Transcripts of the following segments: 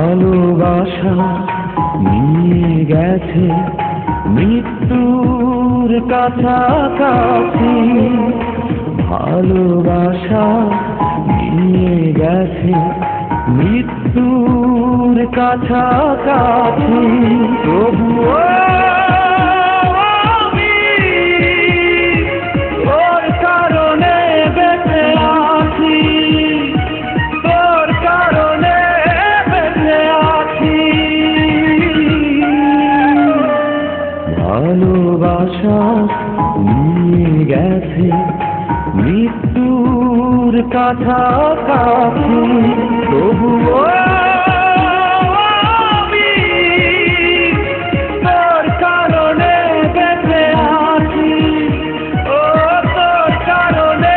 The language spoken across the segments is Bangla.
ভালোবাসা নিয়ে গেছে মৃত্যুর কাছাকাছি, ভালোবাসা নিয়ে গেছে মৃত্যুর কাছাকাছি। তবুও ভালোবাসা নিয়ে গেছে মৃত্যুর কাছাকাছি। তবুও আমি তোর কারণে বেঁচে আছি, ও তোর কারণে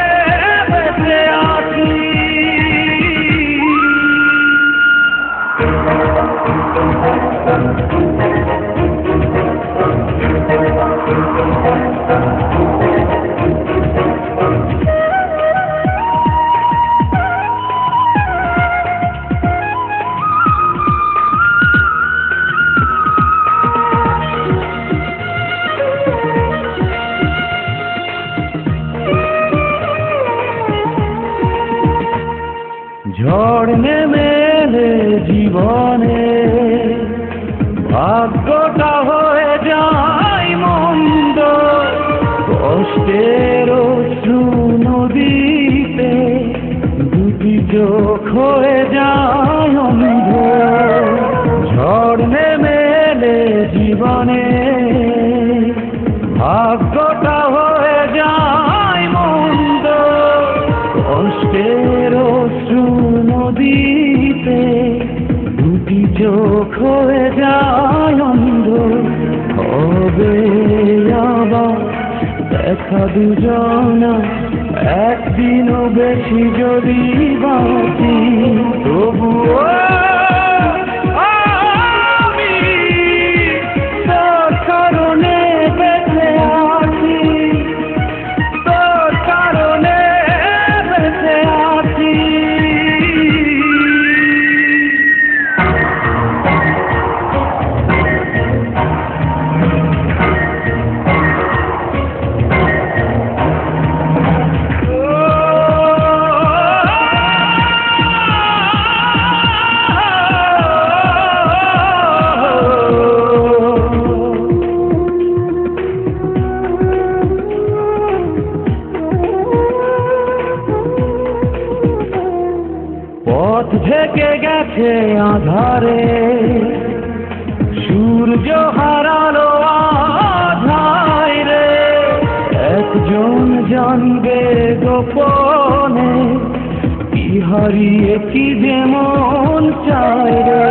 বেঁচে আছি। ঝড় নেমে এলে জীবনে ভাগ্যটা হয়ে যায় মন্দ, কষ্টের অশ্রু নদীতে দুটি চোখ হয়ে যায় অন্ধ। ঝড় নেমে এলে জীবনে ভাগ্যটা হয়ে যায় মন্দ, কষ্টের অশ্রু নদীতে দুটি চোখ হয়ে যায় অন্ধ। হবে আবার দেখা দুজনা একদিনও বেশি যদি বাঁচি, তবুও আমি তোর কারণে বেঁচে আছি, তোর কারণে বেঁচে আছি। পথ ঢেকে গেছে আধারে, সূর্য হারালো আধায় রে, একজন জানবে গোপনে কি হারিয়ে কি যেমন চায় রে।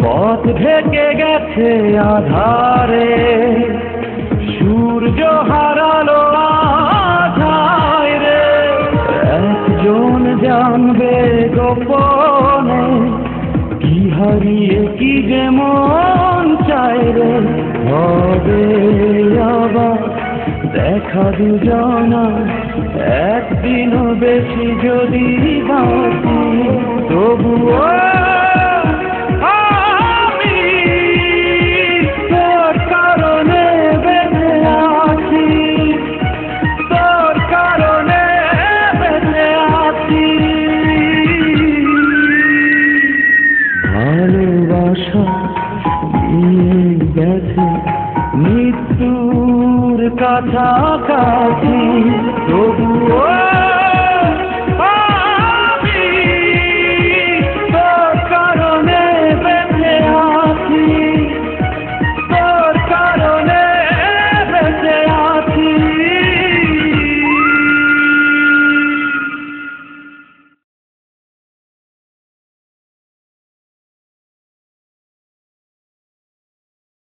পথ ঢেকে গেছে আধারে, সূর্য হারালো আধায় রে, একজন জানবে গোপনে কি হারিয়ে কি যেমন চায় রে। হবে আবার দেখা দুজনা একদিনও বেশি যদি বাঁচি, তবুও আমি তোর কারণে বেঁচে আছি, তোর কারণে বেঁচে আছি। ভালোবাসা নিয়ে গেছে মৃত্যুর কাছাকাছি, তবুও